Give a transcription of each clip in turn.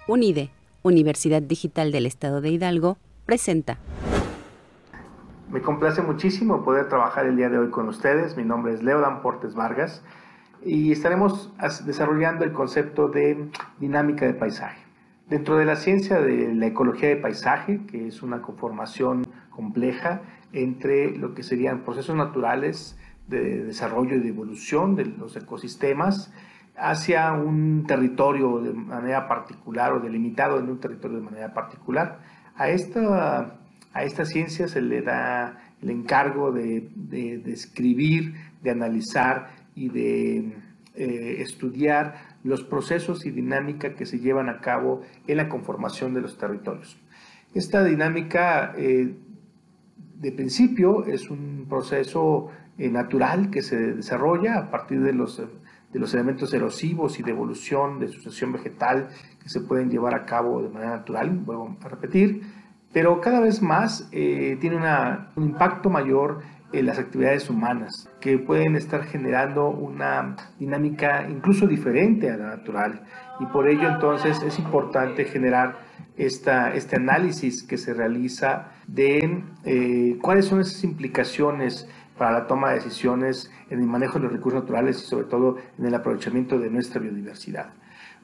UNIDE, Universidad Digital del Estado de Hidalgo, presenta. Me complace muchísimo poder trabajar el día de hoy con ustedes. Mi nombre es Leodan Portes Vargas y estaremos desarrollando el concepto de dinámica de paisaje. Dentro de la ciencia de la ecología de paisaje, que es una conformación compleja entre lo que serían procesos naturales de desarrollo y de evolución de los ecosistemas hacia un territorio de manera particular o delimitado en un territorio de manera particular. A esta ciencia se le da el encargo de describir, de analizar y de estudiar los procesos y dinámica que se llevan a cabo en la conformación de los territorios. Esta dinámica de principio es un proceso natural que se desarrolla a partir de los elementos erosivos y de evolución de sucesión vegetal que se pueden llevar a cabo de manera natural, vuelvo a repetir, pero cada vez más tiene un impacto mayor en las actividades humanas, que pueden estar generando una dinámica incluso diferente a la natural, y por ello entonces es importante generar este análisis que se realiza de cuáles son esas implicaciones para la toma de decisiones en el manejo de los recursos naturales y sobre todo en el aprovechamiento de nuestra biodiversidad.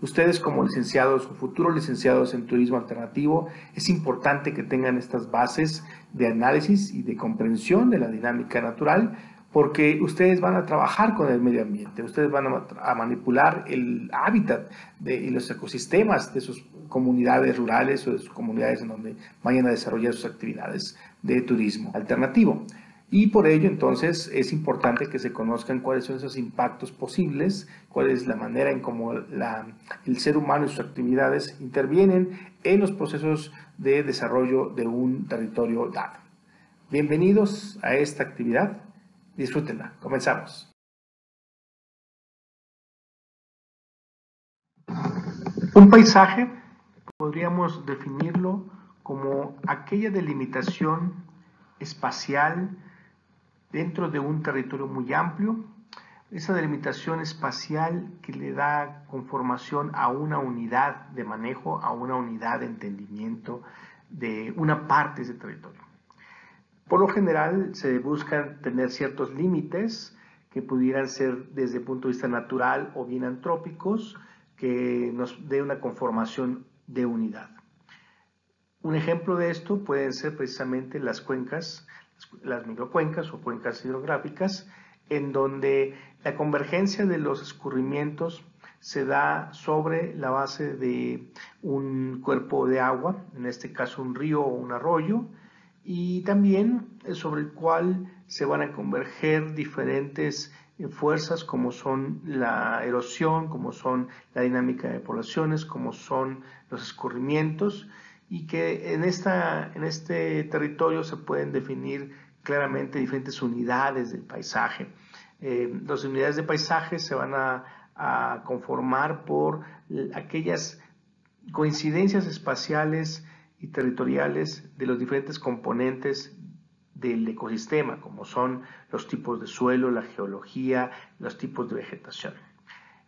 Ustedes como licenciados o futuros licenciados en turismo alternativo, es importante que tengan estas bases de análisis y de comprensión de la dinámica natural, porque ustedes van a trabajar con el medio ambiente, ustedes van a manipular el hábitat y los ecosistemas de sus comunidades rurales o de sus comunidades en donde vayan a desarrollar sus actividades de turismo alternativo. Y por ello, entonces, es importante que se conozcan cuáles son esos impactos posibles, cuál es la manera en cómo el ser humano y sus actividades intervienen en los procesos de desarrollo de un territorio dado. Bienvenidos a esta actividad. Disfrútenla. Comenzamos. Un paisaje podríamos definirlo como aquella delimitación espacial dentro de un territorio muy amplio, esa delimitación espacial que le da conformación a una unidad de manejo, a una unidad de entendimiento de una parte de ese territorio. Por lo general se buscan tener ciertos límites que pudieran ser desde el punto de vista natural o bien antrópicos, que nos dé una conformación de unidad. Un ejemplo de esto pueden ser precisamente las cuencas, las microcuencas o cuencas hidrográficas, en donde la convergencia de los escurrimientos se da sobre la base de un cuerpo de agua, en este caso un río o un arroyo, y también sobre el cual se van a converger diferentes fuerzas como son la erosión, como son la dinámica de poblaciones, como son los escurrimientos, y que en este territorio se pueden definir claramente diferentes unidades del paisaje. Las unidades de paisaje se van a conformar por aquellas coincidencias espaciales y territoriales de los diferentes componentes del ecosistema, como son los tipos de suelo, la geología, los tipos de vegetación.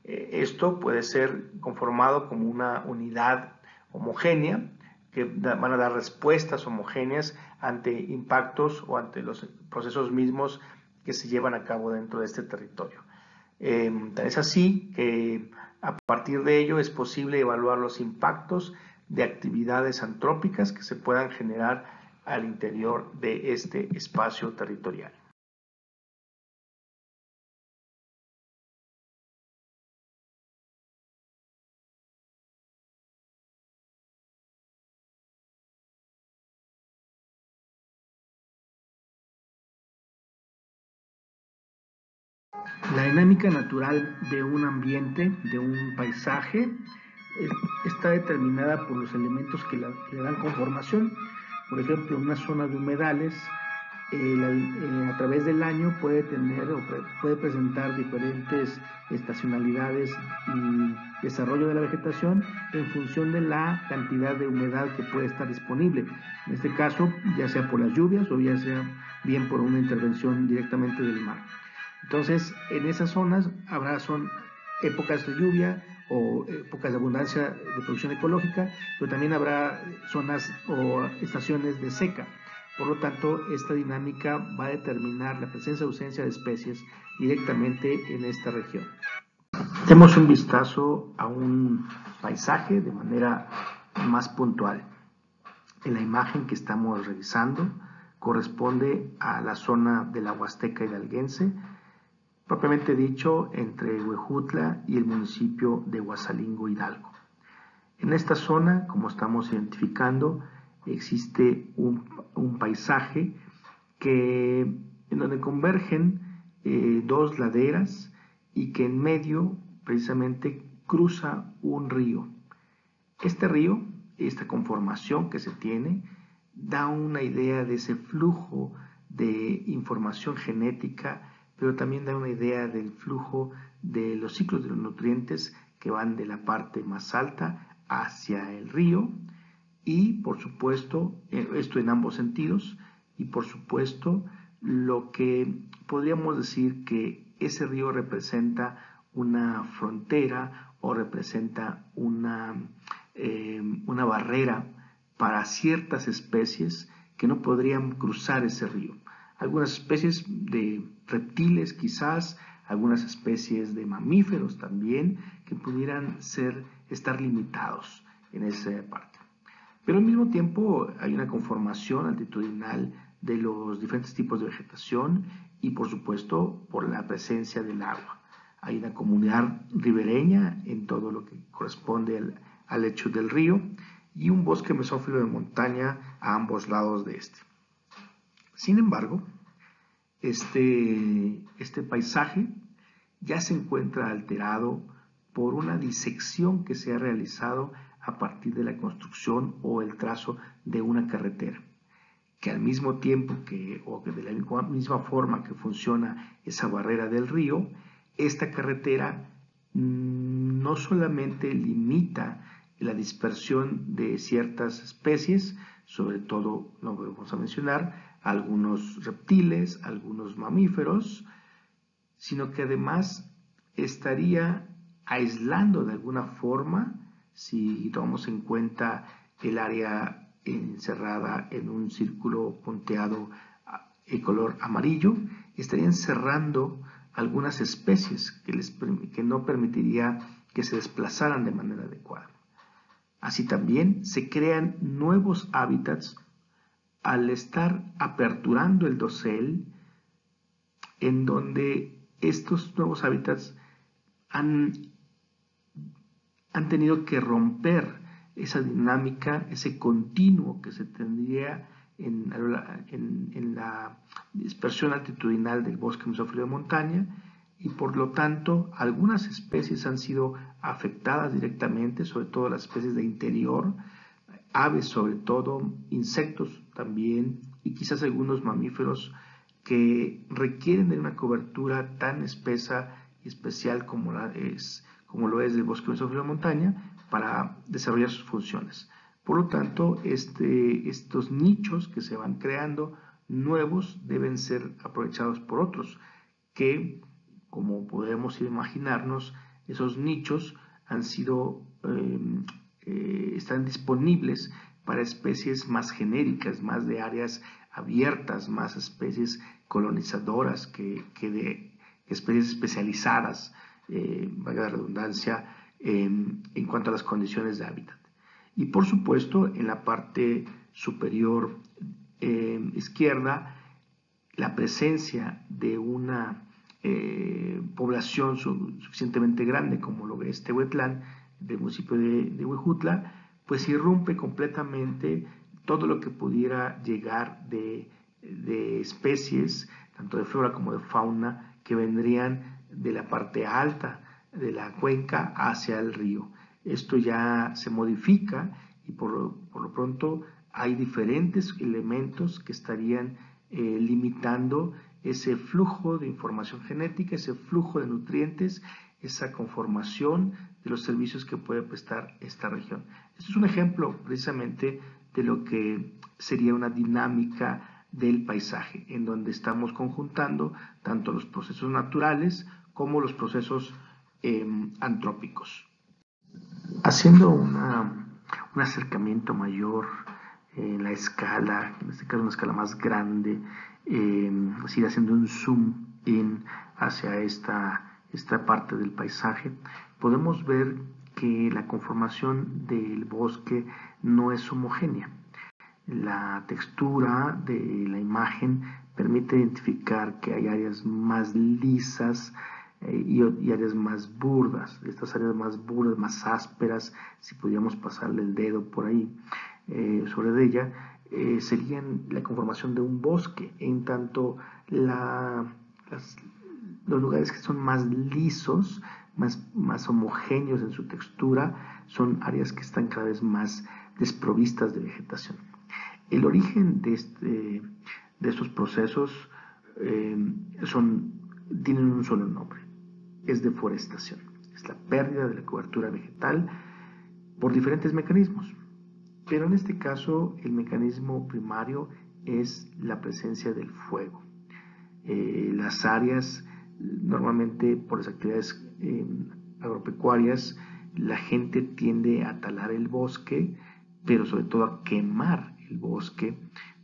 Esto puede ser conformado como una unidad homogénea, que van a dar respuestas homogéneas ante impactos o ante los procesos mismos que se llevan a cabo dentro de este territorio. Es así que a partir de ello es posible evaluar los impactos de actividades antrópicas que se puedan generar al interior de este espacio territorial. La dinámica natural de un ambiente, de un paisaje, está determinada por los elementos que le dan conformación. Por ejemplo, en una zona de humedales, a través del año puede presentar diferentes estacionalidades y desarrollo de la vegetación en función de la cantidad de humedad que puede estar disponible. En este caso, ya sea por las lluvias o ya sea bien por una intervención directamente del mar. Entonces, en esas zonas son épocas de lluvia o épocas de abundancia de producción ecológica, pero también habrá zonas o estaciones de seca. Por lo tanto, esta dinámica va a determinar la presencia o ausencia de especies directamente en esta región. Demos un vistazo a un paisaje de manera más puntual. En la imagen que estamos revisando corresponde a la zona de la Huasteca hidalguense, propiamente dicho entre Huejutla y el municipio de Huasalingo, Hidalgo. En esta zona, como estamos identificando, existe un paisaje en donde convergen dos laderas y que en medio precisamente cruza un río. Este río, esta conformación que se tiene, da una idea de ese flujo de información genética, pero también da una idea del flujo de los ciclos de los nutrientes que van de la parte más alta hacia el río y, por supuesto, esto en ambos sentidos, y por supuesto, lo que podríamos decir que ese río representa una frontera o representa una barrera para ciertas especies que no podrían cruzar ese río. Algunas especies de reptiles quizás, algunas especies de mamíferos también, que pudieran estar limitados en esa parte. Pero al mismo tiempo hay una conformación altitudinal de los diferentes tipos de vegetación y por supuesto por la presencia del agua. Hay una comunidad ribereña en todo lo que corresponde al lecho del río y un bosque mesófilo de montaña a ambos lados de este. Sin embargo, este paisaje ya se encuentra alterado por una disección que se ha realizado a partir de la construcción o el trazo de una carretera, que al mismo tiempo o que de la misma forma que funciona esa barrera del río, esta carretera no solamente limita la dispersión de ciertas especies, sobre todo, lo vamos a mencionar, algunos reptiles, algunos mamíferos, sino que además estaría aislando de alguna forma, si tomamos en cuenta el área encerrada en un círculo punteado de color amarillo, estaría encerrando algunas especies que no permitiría que se desplazaran de manera adecuada. Así también se crean nuevos hábitats al estar aperturando el dosel, en donde estos nuevos hábitats han tenido que romper esa dinámica, ese continuo que se tendría en la dispersión altitudinal del bosque mesófilo de montaña, y por lo tanto algunas especies han sido afectadas directamente, sobre todo las especies de interior, aves sobre todo, insectos también, y quizás algunos mamíferos que requieren de una cobertura tan espesa y especial como lo es del bosque mesófilo de montaña para desarrollar sus funciones. Por lo tanto, estos nichos que se van creando nuevos deben ser aprovechados por otros que, como podemos imaginarnos, esos nichos están disponibles para especies más genéricas, más de áreas abiertas, más especies colonizadoras que de especies especializadas, valga la redundancia, en cuanto a las condiciones de hábitat. Y por supuesto, en la parte superior izquierda, la presencia de una población suficientemente grande como lo es Tehuetlán, del municipio de Huejutla, pues irrumpe completamente todo lo que pudiera llegar de especies, tanto de flora como de fauna, que vendrían de la parte alta de la cuenca hacia el río. Esto ya se modifica y por lo pronto hay diferentes elementos que estarían limitando ese flujo de información genética, ese flujo de nutrientes, esa conformación de los servicios que puede prestar esta región. Esto es un ejemplo precisamente de lo que sería una dinámica del paisaje, en donde estamos conjuntando tanto los procesos naturales como los procesos antrópicos. Haciendo un acercamiento mayor en la escala, en este caso una escala más grande, así haciendo un zoom in hacia esta parte del paisaje, podemos ver que la conformación del bosque no es homogénea. La textura de la imagen permite identificar que hay áreas más lisas y áreas más burdas. Estas áreas más burdas, más ásperas, si pudiéramos pasarle el dedo por ahí sobre ella, serían la conformación de un bosque, en tanto los lugares que son más lisos, más homogéneos en su textura, son áreas que están cada vez más desprovistas de vegetación. El origen de estos procesos tienen un solo nombre, es deforestación, es la pérdida de la cobertura vegetal por diferentes mecanismos. Pero en este caso el mecanismo primario es la presencia del fuego. Las áreas, normalmente por las actividades agropecuarias, la gente tiende a talar el bosque, pero sobre todo a quemar el bosque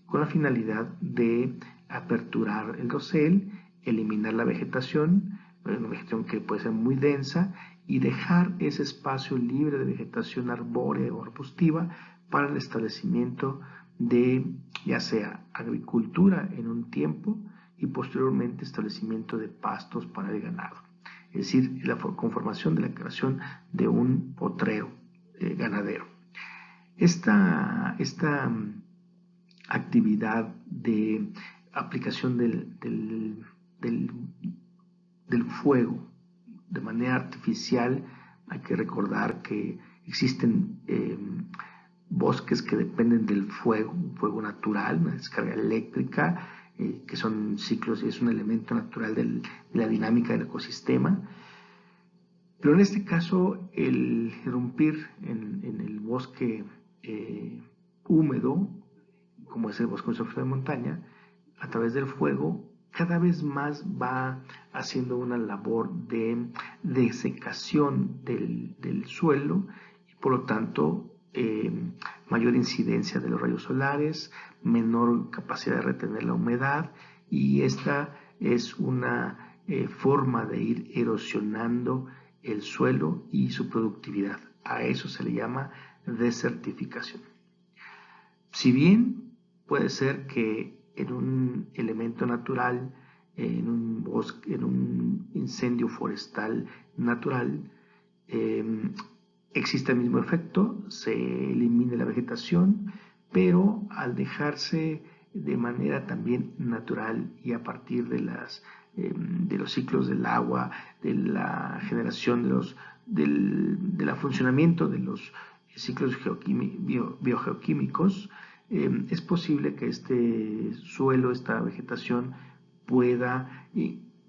con la finalidad de aperturar el dosel, eliminar la vegetación, una vegetación que puede ser muy densa, y dejar ese espacio libre de vegetación arbórea o arbustiva para el establecimiento de ya sea agricultura en un tiempo y posteriormente establecimiento de pastos para el ganado. Es decir, la conformación de la creación de un potrero ganadero. Esta actividad de aplicación del fuego de manera artificial, hay que recordar que existen bosques que dependen del fuego, un fuego natural, una descarga eléctrica, que son ciclos y es un elemento natural de la dinámica del ecosistema. Pero en este caso, el irrumpir en el bosque húmedo, como es el bosque de montaña, a través del fuego, cada vez más va haciendo una labor de desecación del suelo y por lo tanto mayor incidencia de los rayos solares, menor capacidad de retener la humedad, y esta es una forma de ir erosionando el suelo y su productividad. A eso se le llama desertificación. Si bien puede ser que en un elemento natural, en un bosque, en un incendio forestal natural, existe el mismo efecto, se elimina la vegetación, pero al dejarse de manera también natural y a partir de los ciclos del agua, de la generación del funcionamiento de los ciclos biogeoquímicos, es posible que este suelo, esta vegetación, pueda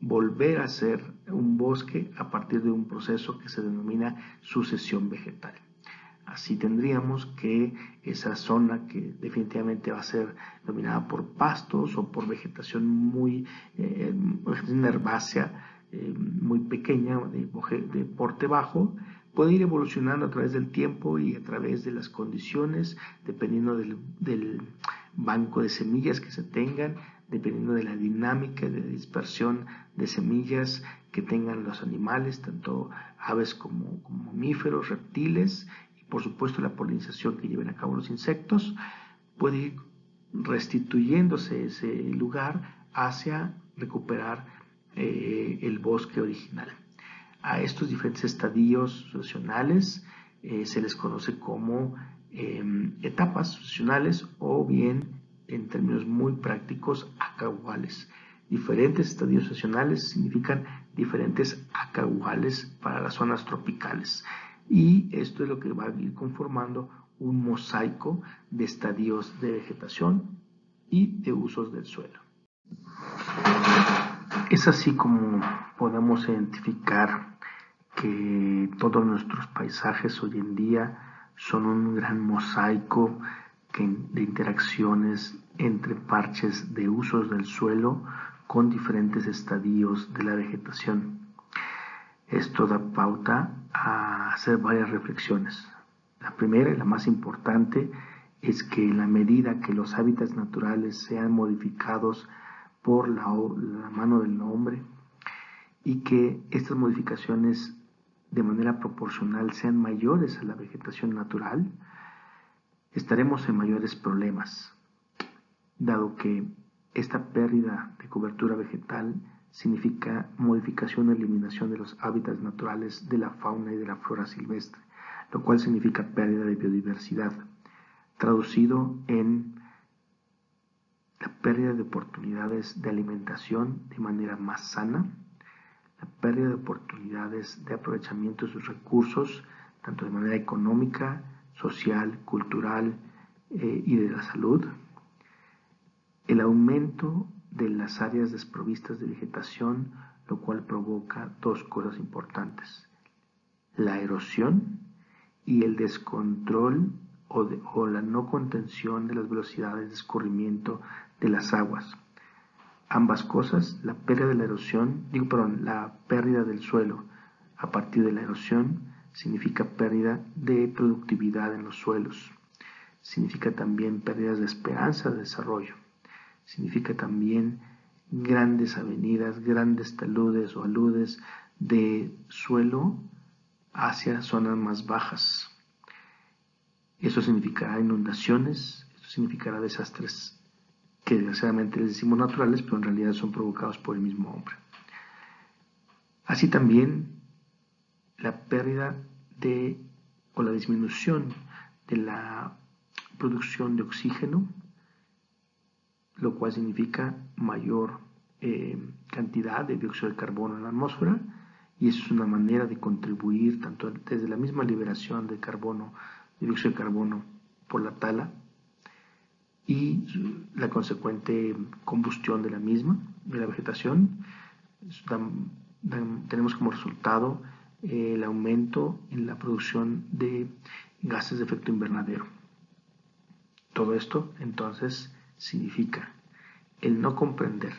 volver a ser un bosque a partir de un proceso que se denomina sucesión vegetal. Así tendríamos que esa zona, que definitivamente va a ser dominada por pastos o por vegetación vegetación herbácea muy pequeña, de porte bajo, puede ir evolucionando a través del tiempo y a través de las condiciones, dependiendo del banco de semillas que se tengan, dependiendo de la dinámica de dispersión de semillas que tengan los animales, tanto aves como mamíferos, reptiles, y por supuesto la polinización que lleven a cabo los insectos, puede ir restituyéndose ese lugar hacia recuperar el bosque original. A estos diferentes estadios sucesionales se les conoce como etapas sucesionales, o bien, en términos muy prácticos, acaguales. Diferentes estadios sucesionales significan diferentes acaguales para las zonas tropicales, y esto es lo que va a ir conformando un mosaico de estadios de vegetación y de usos del suelo. Es así como podemos identificar que todos nuestros paisajes hoy en día son un gran mosaico de interacciones entre parches de usos del suelo con diferentes estadios de la vegetación. Esto da pauta a a hacer varias reflexiones. La primera y la más importante es que en la medida que los hábitats naturales sean modificados por la mano del hombre y que estas modificaciones de manera proporcional sean mayores a la vegetación natural, estaremos en mayores problemas, dado que esta pérdida de cobertura vegetal significa modificación o eliminación de los hábitats naturales de la fauna y de la flora silvestre, lo cual significa pérdida de biodiversidad, traducido en la pérdida de oportunidades de alimentación de manera más sana, la pérdida de oportunidades de aprovechamiento de sus recursos, tanto de manera económica, social, cultural y de la salud, el aumento de las áreas desprovistas de vegetación, lo cual provoca dos cosas importantes: la erosión y el descontrol o la no contención de las velocidades de escurrimiento de las aguas. Ambas cosas, la pérdida de la erosión, la pérdida del suelo a partir de la erosión significa pérdida de productividad en los suelos, significa también pérdidas de esperanza de desarrollo, significa también grandes avenidas, grandes taludes o aludes de suelo hacia zonas más bajas. Eso significará inundaciones, eso significará desastres que desgraciadamente les decimos naturales, pero en realidad son provocados por el mismo hombre. Así también la pérdida o la disminución de la producción de oxígeno, lo cual significa mayor cantidad de dióxido de carbono en la atmósfera, y eso es una manera de contribuir tanto desde la misma liberación de carbono, de dióxido de carbono por la tala, y la consecuente combustión de la misma, de la vegetación. Tenemos como resultado el aumento en la producción de gases de efecto invernadero. Todo esto entonces significa el no comprender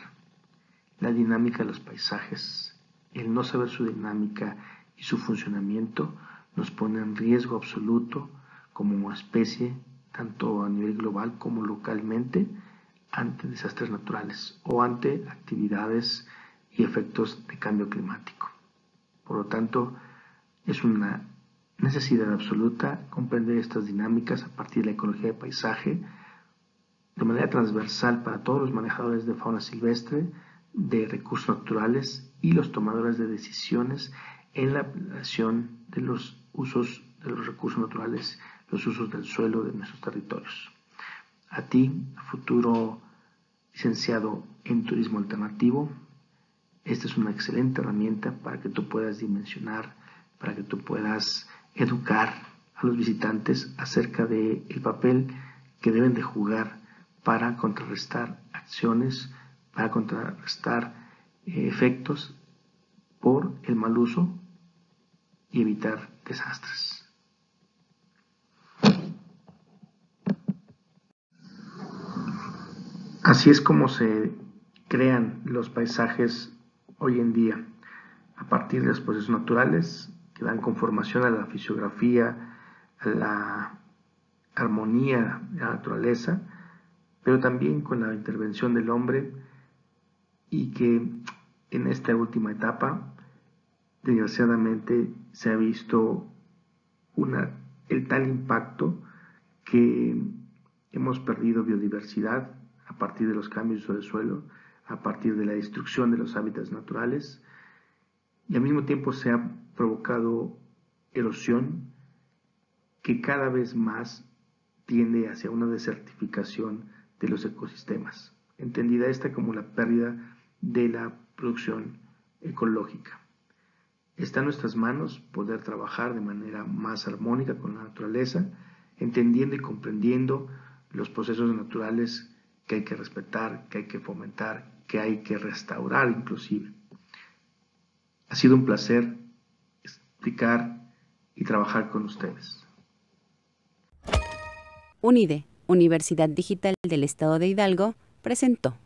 la dinámica de los paisajes, el no saber su dinámica y su funcionamiento nos pone en riesgo absoluto como especie, tanto a nivel global como localmente, ante desastres naturales o ante actividades y efectos de cambio climático. Por lo tanto, es una necesidad absoluta comprender estas dinámicas a partir de la ecología de paisaje de manera transversal para todos los manejadores de fauna silvestre, de recursos naturales y los tomadores de decisiones en la planeación de los usos de los recursos naturales, los usos del suelo de nuestros territorios. A ti, futuro licenciado en turismo alternativo, esta es una excelente herramienta para que tú puedas dimensionar, para que tú puedas educar a los visitantes acerca del papel que deben de jugar para contrarrestar acciones, para contrarrestar efectos por el mal uso y evitar desastres. Así es como se crean los paisajes hoy en día, a partir de los procesos naturales que dan conformación a la fisiografía, a la armonía de la naturaleza, pero también con la intervención del hombre, y que en esta última etapa, desgraciadamente, se ha visto el tal impacto que hemos perdido biodiversidad a partir de los cambios del suelo, a partir de la destrucción de los hábitats naturales, y al mismo tiempo se ha provocado erosión que cada vez más tiende hacia una desertificación de los ecosistemas, entendida esta como la pérdida de la producción ecológica. Está en nuestras manos poder trabajar de manera más armónica con la naturaleza, entendiendo y comprendiendo los procesos naturales que hay que respetar, que hay que fomentar, que hay que restaurar inclusive. Ha sido un placer explicar y trabajar con ustedes. UNIDE, Universidad Digital del Estado de Hidalgo, presentó.